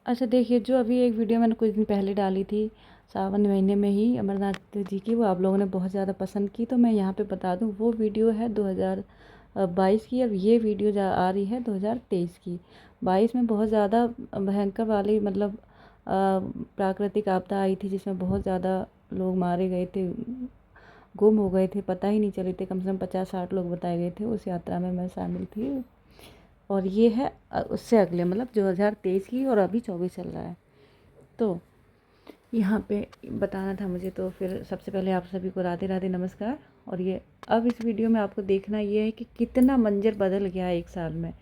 अच्छा देखिए, जो अभी एक वीडियो मैंने कुछ दिन पहले डाली थी, सावन महीने में ही अमरनाथ जी की, वो आप लोगों ने बहुत ज़्यादा पसंद की। तो मैं यहाँ पे बता दूँ, वो वीडियो है 2022 की। अब ये वीडियो आ रही है 2023 की। 22 में बहुत ज़्यादा भयंकर वाली मतलब प्राकृतिक आपदा आई थी, जिसमें बहुत ज़्यादा लोग मारे गए थे, गुम हो गए थे, पता ही नहीं चले थे। कम से कम 50-60 लोग बताए गए थे। उस यात्रा में मैं शामिल थी। और ये है उससे अगले मतलब 2023 की, और अभी 24 चल रहा है। तो यहाँ पे बताना था मुझे। तो फिर सबसे पहले आप सभी को राधे राधे नमस्कार। और ये अब इस वीडियो में आपको देखना ये है कि कितना मंजर बदल गया है एक साल में।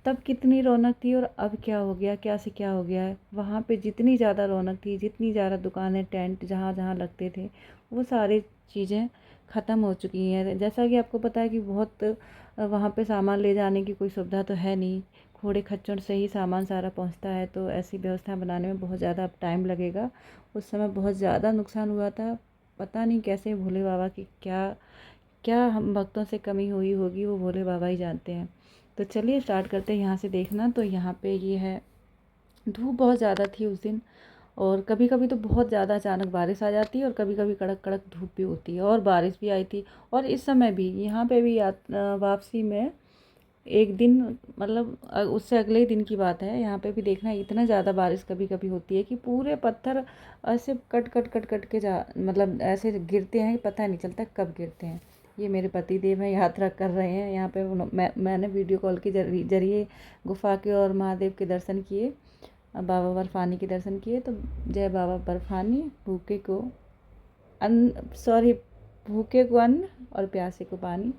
तब कितनी रौनक थी और अब क्या हो गया, क्या से क्या हो गया है। वहाँ पे जितनी ज़्यादा रौनक थी, जितनी ज़्यादा दुकानें, टेंट जहाँ जहाँ लगते थे, वो सारी चीज़ें ख़त्म हो चुकी हैं। जैसा कि आपको पता है कि बहुत वहाँ पे सामान ले जाने की कोई सुविधा तो है नहीं। घोड़े खच्चर से ही सामान सारा पहुँचता है। तो ऐसी व्यवस्था बनाने में बहुत ज़्यादा अब टाइम लगेगा। उस समय बहुत ज़्यादा नुकसान हुआ था। पता नहीं कैसे भोले बाबा की क्या क्या हम भक्तों से कमी हुई होगी, वो भोले बाबा ही जानते हैं। तो चलिए स्टार्ट करते हैं यहाँ से देखना। तो यहाँ पे ये है, धूप बहुत ज़्यादा थी उस दिन। और कभी कभी तो बहुत ज़्यादा अचानक बारिश आ जाती है, और कभी कभी कड़क कड़क धूप भी होती है, और बारिश भी आई थी। और इस समय भी यहाँ पे भी वापसी में एक दिन मतलब उससे अगले ही दिन की बात है। यहाँ पे भी देखना, इतना ज़्यादा बारिश कभी कभी होती है कि पूरे पत्थर ऐसे कट कट कट कट के जा मतलब ऐसे गिरते हैं कि पता नहीं चलता कब गिरते हैं। ये मेरे पति देव हैं, यात्रा कर रहे हैं यहाँ पे। मैंने वीडियो कॉल के जरिए गुफा के और महादेव के दर्शन किए, बाबा बर्फानी के दर्शन किए। तो जय बाबा बर्फानी, भूखे को भूखे को अन्न और प्यासे को पानी।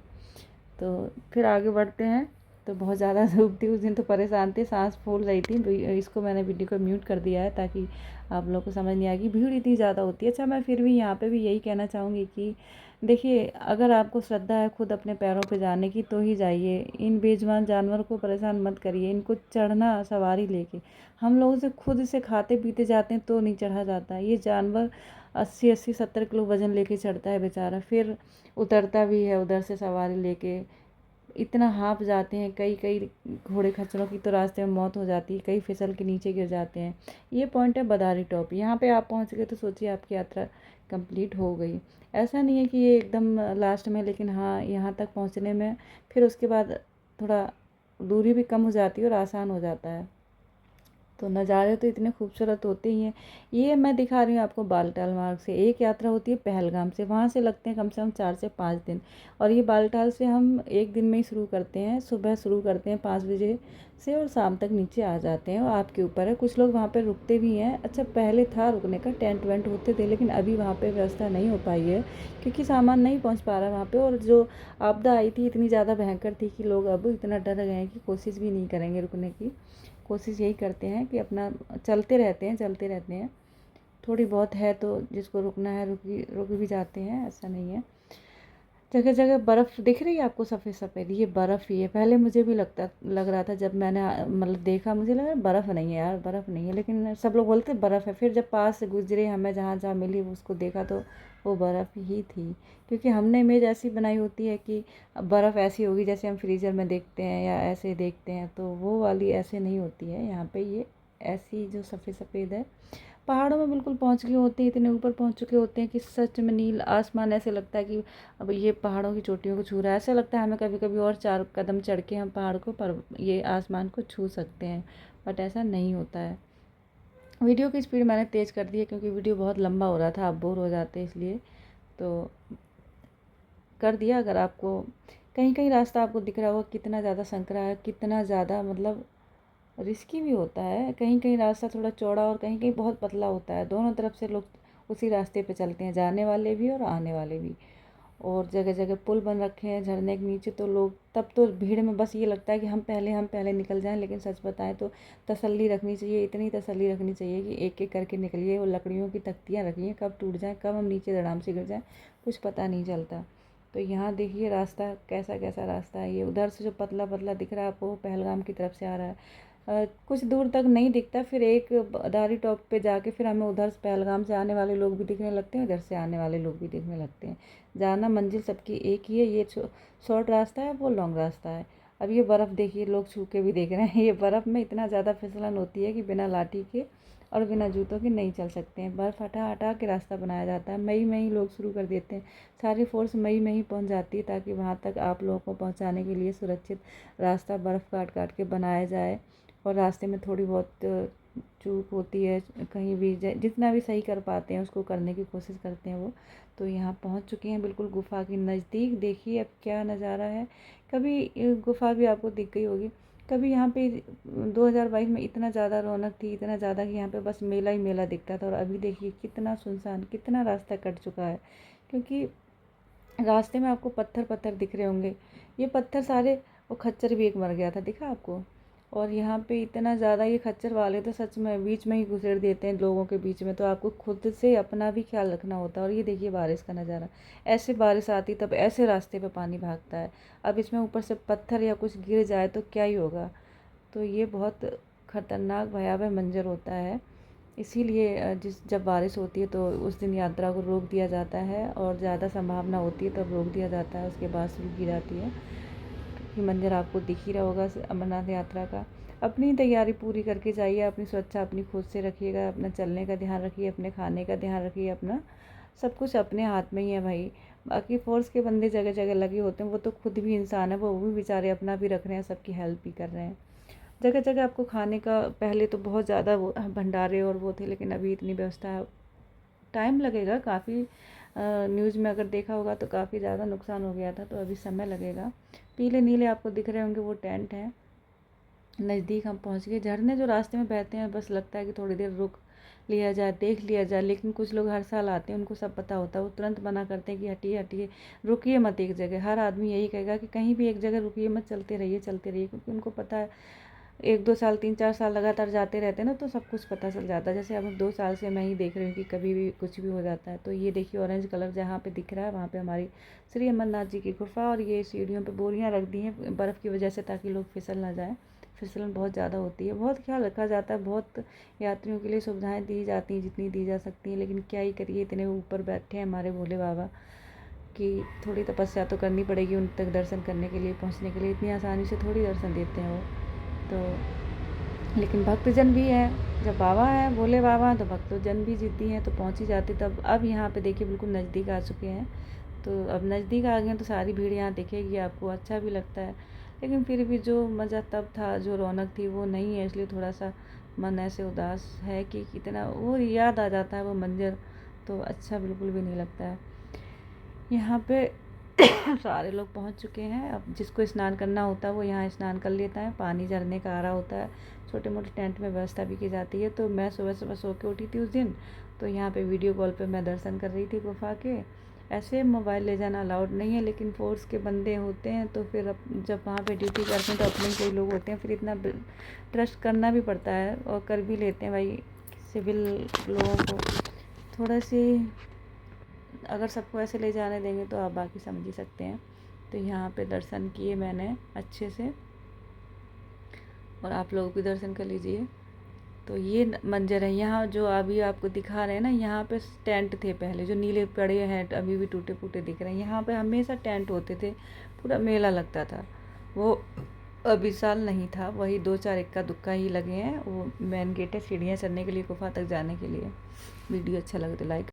तो फिर आगे बढ़ते हैं। तो बहुत ज़्यादा धूप थी उस दिन, तो परेशान थे, सांस फूल रही थी। इसको मैंने वीडियो को म्यूट कर दिया है ताकि आप लोगों को समझ नहीं आएगी, भीड़ इतनी ज़्यादा होती है। अच्छा, मैं फिर भी यहाँ पे भी यही कहना चाहूँगी कि देखिए, अगर आपको श्रद्धा है खुद अपने पैरों पे जाने की तो ही जाइए। इन बेजुबान जानवरों को परेशान मत करिए। इनको चढ़ना सवारी लेके, हम लोगों से खुद से खाते पीते जाते हैं तो नहीं चढ़ा जाता। ये जानवर 80-80-70 किलो वज़न लेके चढ़ता है बेचारा, फिर उतरता भी है उधर से सवारी लेके। इतना हाँफ जाते हैं। कई कई घोड़े खच्चरों की तो रास्ते में मौत हो जाती है, कई फिसल के नीचे गिर जाते हैं। ये पॉइंट है बदारी टॉप। यहाँ पे आप पहुँच गए तो सोचिए आपकी यात्रा कंप्लीट हो गई। ऐसा नहीं है कि ये एकदम लास्ट में, लेकिन हाँ, यहाँ तक पहुँचने में फिर उसके बाद थोड़ा दूरी भी कम हो जाती है और आसान हो जाता है। तो नज़ारे तो इतने खूबसूरत होते ही हैं। ये मैं दिखा रही हूँ आपको बालटाल मार्ग से। एक यात्रा होती है पहलगाम से, वहाँ से लगते हैं कम से कम 4 से 5 दिन। और ये बालटाल से हम एक दिन में ही शुरू करते हैं। सुबह शुरू करते हैं 5 बजे से, और शाम तक नीचे आ जाते हैं। और आपके ऊपर है, कुछ लोग वहाँ पर रुकते भी हैं। अच्छा, पहले था रुकने का, टेंट वेंट होते थे, लेकिन अभी वहाँ पर व्यवस्था नहीं हो पाई है क्योंकि सामान नहीं पहुँच पा रहा वहाँ पर। और जो आपदा आई थी इतनी ज़्यादा भयंकर थी कि लोग अब इतना डर गए हैं कि कोशिश भी नहीं करेंगे रुकने की। कोशिश यही करते हैं कि अपना चलते रहते हैं। थोड़ी बहुत है तो जिसको रुकना है रुक भी जाते हैं, ऐसा नहीं है। जगह जगह बर्फ़ दिख रही है आपको, सफ़ेद सफ़ेद, ये बर्फ़ ही है। पहले मुझे भी लग रहा था, जब मैंने मतलब देखा मुझे लगा बर्फ़ नहीं है यार, बर्फ़ नहीं है, लेकिन सब लोग बोलते बर्फ़ है। फिर जब पास से गुजरे, हमें जहाँ जहाँ मिली उसको देखा तो वो बर्फ़ ही थी। क्योंकि हमने इमेज ऐसी बनाई होती है कि बर्फ़ ऐसी होगी जैसे हम फ्रीज़र में देखते हैं या ऐसे देखते हैं, तो वो वाली ऐसे नहीं होती है। यहाँ पे ये ऐसी जो सफ़ेद सफ़ेद है, पहाड़ों में बिल्कुल पहुँच गए होते हैं, इतने ऊपर पहुँच चुके होते हैं कि सच में नील आसमान ऐसे लगता है कि अब ये पहाड़ों की चोटियों को छू रहा है। ऐसा लगता है हमें कभी कभी और 4 कदम चढ़ के हम पहाड़ को पर ये आसमान को छू सकते हैं, बट ऐसा नहीं होता है। वीडियो की स्पीड मैंने तेज़ कर दी है क्योंकि वीडियो बहुत लंबा हो रहा था, आप बोर हो जाते हैं इसलिए तो कर दिया। अगर आपको कहीं कहीं रास्ता आपको दिख रहा होगा कितना ज़्यादा संकरा है, कितना ज़्यादा मतलब रिस्की भी होता है। कहीं कहीं रास्ता थोड़ा चौड़ा और कहीं कहीं बहुत पतला होता है। दोनों तरफ से लोग उसी रास्ते पे चलते हैं, जाने वाले भी और आने वाले भी। और जगह जगह पुल बन रखे हैं झरने के नीचे, तो लोग तब तो भीड़ में बस ये लगता है कि हम पहले निकल जाएं। लेकिन सच बताएं तो तसल्ली रखनी चाहिए, इतनी तसल्ली रखनी चाहिए कि एक एक करके निकलिए। वो लकड़ियों की तख्तियाँ रखी हैं, कब टूट जाएँ, कब हम नीचे धड़ाम से गिर जाएँ, कुछ पता नहीं चलता। तो यहाँ देखिए रास्ता कैसा कैसा रास्ता है। ये उधर से जो पतला पतला दिख रहा है आपको, पहलगाम की तरफ से आ रहा है। कुछ दूर तक नहीं दिखता, फिर एक दारी टॉप पे जाके फिर हमें उधर से पहलगाम से आने वाले लोग भी दिखने लगते हैं, इधर से आने वाले लोग भी दिखने लगते हैं। जाना मंजिल सबकी एक ही है। ये शॉर्ट रास्ता है, वो लॉन्ग रास्ता है। अब ये बर्फ़ देखिए, लोग छू के भी देख रहे हैं। ये बर्फ़ में इतना ज़्यादा फिसलन होती है कि बिना लाठी के और बिना जूतों के नहीं चल सकते हैं। बर्फ़ हटा हटा के रास्ता बनाया जाता है। मई में ही लोग शुरू कर देते हैं। सारी फोर्स मई में ही पहुंच जाती है ताकि वहां तक आप लोगों को पहुंचाने के लिए सुरक्षित रास्ता बर्फ़ काट काट के बनाया जाए। और रास्ते में थोड़ी बहुत चूक होती है, कहीं भी जितना भी सही कर पाते हैं उसको करने की कोशिश करते हैं वो। तो यहाँ पहुँच चुके हैं बिल्कुल गुफ़ा के नज़दीक। देखिए अब क्या नज़ारा है। कभी गुफ़ा भी आपको दिख गई होगी। कभी यहाँ पे 2022 में इतना ज़्यादा रौनक थी, इतना ज़्यादा कि यहाँ पे बस मेला ही मेला दिखता था। और अभी देखिए कितना सुनसान, कितना रास्ता कट चुका है। क्योंकि रास्ते में आपको पत्थर पत्थर दिख रहे होंगे। ये पत्थर सारे, वो खच्चर भी एक मर गया था, दिखा आपको। और यहाँ पे इतना ज़्यादा ये खच्चर वाले तो सच में बीच में ही घुसेड़ देते हैं लोगों के बीच में। तो आपको खुद से अपना भी ख्याल रखना होता है। और ये देखिए बारिश का नज़ारा, ऐसे बारिश आती तब ऐसे रास्ते पे पानी भागता है। अब इसमें ऊपर से पत्थर या कुछ गिर जाए तो क्या ही होगा। तो ये बहुत ख़तरनाक भयावह मंजर होता है। इसीलिए जब बारिश होती है तो उस दिन यात्रा को रोक दिया जाता है, और ज़्यादा संभावना होती है तब रोक दिया जाता है, उसके बाद शुरू की जाती है। ये मंदिर आपको दिख ही रहा होगा अमरनाथ यात्रा का। अपनी तैयारी पूरी करके जाइए, अपनी सुरक्षा अपनी खुद से रखिएगा, अपना चलने का ध्यान रखिए, अपने खाने का ध्यान रखिए, अपना सब कुछ अपने हाथ में ही है भाई। बाकी फोर्स के बंदे जगह जगह लगे होते हैं, वो तो खुद भी इंसान है, वो भी बेचारे अपना भी रख रहे हैं, सबकी हेल्प भी कर रहे हैं। जगह जगह आपको खाने का, पहले तो बहुत ज़्यादा वो भंडारे और वो थे, लेकिन अभी इतनी व्यवस्था, टाइम लगेगा काफ़ी। न्यूज़ में अगर देखा होगा तो काफ़ी ज़्यादा नुकसान हो गया था, तो अभी समय लगेगा। पीले नीले आपको दिख रहे होंगे वो टेंट हैं। नज़दीक हम पहुंच गए। झरने जो रास्ते में बहते हैं, बस लगता है कि थोड़ी देर रुक लिया जाए, देख लिया जाए। लेकिन कुछ लोग हर साल आते हैं, उनको सब पता होता है, वो तुरंत मना करते हैं कि हटिए हटिए, रुकिए मत एक जगह। हर आदमी यही कहेगा कि कहीं भी एक जगह रुकिए मत, चलते रहिए चलते रहिए। क्योंकि उनको पता है, 1-2 साल 3-4 साल लगातार जाते रहते हैं ना, तो सब कुछ पता चल जाता है। जैसे अब 2 साल से मैं ही देख रही हूँ कि कभी भी कुछ भी हो जाता है। तो ये देखिए ऑरेंज कलर जहाँ पे दिख रहा है, वहाँ पे हमारी श्री अमरनाथ जी की गुफा। और ये सीढ़ियों पे बोरियाँ रख दी हैं बर्फ़ की वजह से, ताकि लोग फिसल ना जाएँ। फिसलन बहुत ज़्यादा होती है, बहुत ख्याल रखा जाता है, बहुत यात्रियों के लिए सुविधाएं दी जाती हैं जितनी दी जा सकती हैं। लेकिन क्या ही करिए, इतने ऊपर बैठे हैं हमारे भोले बाबा कि थोड़ी तपस्या तो करनी पड़ेगी उन तक दर्शन करने के लिए, पहुंचने के लिए। इतनी आसानी से थोड़ी दर्शन देते हैं वो तो। लेकिन भक्तजन भी हैं, जब बाबा हैं, भोले बाबा हैं, तो भक्तजन भी जिद्दी हैं, तो पहुंच ही जाते तब। अब यहाँ पे देखिए बिल्कुल नज़दीक आ चुके हैं। तो अब नज़दीक आ गए हैं तो सारी भीड़ यहाँ दिखेगी आपको, अच्छा भी लगता है। लेकिन फिर भी जो मज़ा तब था, जो रौनक थी, वो नहीं है। इसलिए थोड़ा सा मन ऐसे उदास है कि कितना वो याद आ जाता है वो मंजर, तो अच्छा बिल्कुल भी नहीं लगता है। यहाँ पे सारे लोग पहुँच चुके हैं। अब जिसको स्नान करना होता है वो यहाँ स्नान कर लेता है। पानी झरने का आ रहा होता है। छोटे मोटे टेंट में व्यवस्था भी की जाती है। तो मैं सुबह सुबह सो के उठी थी उस दिन, तो यहाँ पे वीडियो कॉल पे मैं दर्शन कर रही थी गुफा के। ऐसे मोबाइल ले जाना अलाउड नहीं है, लेकिन फोर्स के बंदे होते हैं तो फिर जब वहाँ पे ड्यूटी करते हैं तो अपने कोई लोग होते हैं, फिर इतना ट्रस्ट करना भी पड़ता है, और कर भी लेते हैं भाई। सिविल लोगों को थोड़ा सी, अगर सबको ऐसे ले जाने देंगे तो आप बाकी समझ ही सकते हैं। तो यहाँ पे दर्शन किए मैंने अच्छे से, और आप लोग भी दर्शन कर लीजिए। तो ये मंजर है यहाँ जो अभी आपको दिखा रहे हैं ना। यहाँ पे टेंट थे पहले, जो नीले पड़े हैं, अभी भी टूटे फूटे दिख रहे हैं। यहाँ पे हमेशा टेंट होते थे, पूरा मेला लगता था। वो अभी साल नहीं था, वही 2-4 इक्का दुक्का ही लगे हैं। वो मेन गेट है, सीढ़ियाँ चढ़ने के लिए गुफा तक जाने के लिए। वीडियो अच्छा लगे तो लाइक